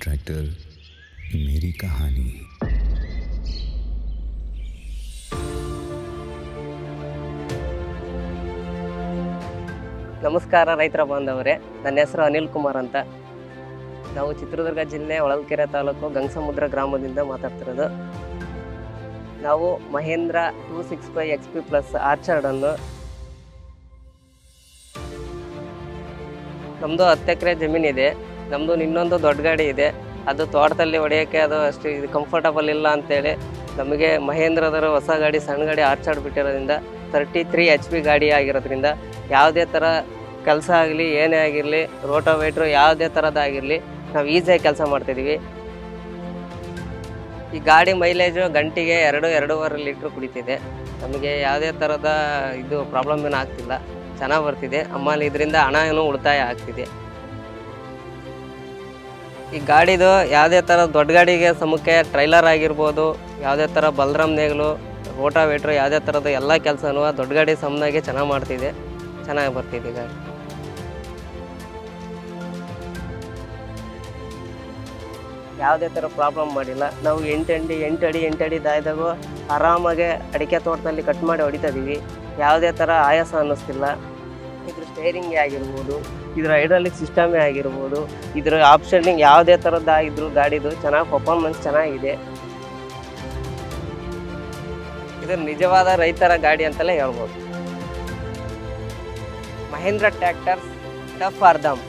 Tractor मेरी कहानी। ನಮಸ್ಕಾರ ರೈತರ ಬಾಂಧವರೇ, ನನ್ನ ಹೆಸರು ಅನಿಲ್ ಕುಮಾರ್ ಅಂತ. ನಾವು ಚಿತ್ರದುರ್ಗ ಜಿಲ್ಲೆ ಹೊಳಲ್ಕೆರೆ ತಾಲೂಕು ಗಂಗಸಮುದ್ರ ಗ್ರಾಮದಿಂದ ಮಾತಾಡ್ತಿರೋದು. ನಾವು ಮಹೇಂದ್ರ 265 XP ಪ್ಲಸ್ ಆರ್ಚರ್ಡನ್ನು ನಮ್ಮದು 10 ಎಕರೆ ಜಮೀನಿದೆ. ನಮ್ಮದು ಇನ್ನೊಂದು ದೊಡ್ಡ ಗಾಡಿ ಇದೆ, ಅದು ತೋಟದಲ್ಲಿ ಹೊಡೆಯೋಕ್ಕೆ ಅದು ಅಷ್ಟು ಇದು ಕಂಫರ್ಟಬಲ್ ಇಲ್ಲ ಅಂತೇಳಿ ನಮಗೆ ಮಹೇಂದ್ರದವರು ಹೊಸ ಗಾಡಿ ಸಣ್ಣ ಗಾಡಿ ಆರ್ಚರ್ಡ್ ಬಿಟ್ಟಿರೋದ್ರಿಂದ 33 HP ಗಾಡಿ ಆಗಿರೋದ್ರಿಂದ ಯಾವುದೇ ಥರ ಕೆಲಸ ಆಗಲಿ ಏನೇ ಆಗಿರಲಿ, ರೋಟೋವೇಟ್ರು ಯಾವುದೇ ಥರದ್ದಾಗಿರಲಿ ನಾವು ಈಸಿಯಾಗಿ ಕೆಲಸ ಮಾಡ್ತಿದ್ದೀವಿ. ಈ ಗಾಡಿ ಮೈಲೇಜು ಗಂಟೆಗೆ 2-2.5 ಲೀಟ್ರ್ ಕುಡಿತಿದೆ. ನಮಗೆ ಯಾವುದೇ ಥರದ ಇದು ಪ್ರಾಬ್ಲಮ್ ಏನೂ ಆಗ್ತಿಲ್ಲ, ಚೆನ್ನಾಗಿ ಬರ್ತಿದೆ. ಆಮೇಲೆ ಇದರಿಂದ ಹಣ ಏನೂ ಉಳಿತಾಯ ಆಗ್ತಿದೆ. ಈ ಗಾಡಿದು ಯಾವುದೇ ಥರ ದೊಡ್ಡ ಗಾಡಿಗೆ ಸಮಕ್ಕೆ ಟ್ರೈಲರ್ ಆಗಿರ್ಬೋದು, ಯಾವುದೇ ಥರ ಬಲರಾಮ್ ನೇಗಲು, ರೋಟಾವೇಟ್ರು ಯಾವುದೇ ಥರದ ಎಲ್ಲ ಕೆಲಸನೂ ದೊಡ್ಡ ಗಾಡಿ ಸಮನಾಗೆ ಚೆನ್ನಾಗಿ ಮಾಡ್ತಿದೆ, ಚೆನ್ನಾಗಿ ಬರ್ತಿದೆ ಗಾಡಿ. ಯಾವುದೇ ಥರ ಪ್ರಾಬ್ಲಮ್ ಮಾಡಿಲ್ಲ. ನಾವು 8 ಅಡಿ ದಾಯ್ದಾಗೂ ಆರಾಮಾಗೆ ಅಡಿಕೆ ತೋಟದಲ್ಲಿ ಕಟ್ ಮಾಡಿ ಹೊಡಿತಾ ಇದ್ದೀವಿ. ಯಾವುದೇ ಥರ ಆಯಾಸ ಅನ್ನಿಸ್ತಿಲ್ಲ. ಇದ್ರ ಸ್ಟೇರಿಂಗೇ ಆಗಿರ್ಬೋದು, ಇದ್ರ ಹೈಡ್ರಾಲಿಕ್ ಸಿಸ್ಟಮೇ ಆಗಿರ್ಬೋದು, ಇದ್ರ ಆಪ್ಷನಿಂಗ್ ಯಾವುದೇ ಥರದ್ದಾಗಿದ್ರು ಗಾಡಿದು ಚೆನ್ನಾಗಿ ಪರ್ಫಾರ್ಮೆನ್ಸ್ ಚೆನ್ನಾಗಿದೆ. ಇದು ನಿಜವಾದ ರೈತರ ಗಾಡಿ ಅಂತಲೇ ಹೇಳ್ಬೋದು. ಮಹೇಂದ್ರ ಟ್ರ್ಯಾಕ್ಟರ್ಸ್ ಟಫ್ ಫಾರ್ ದಮ್.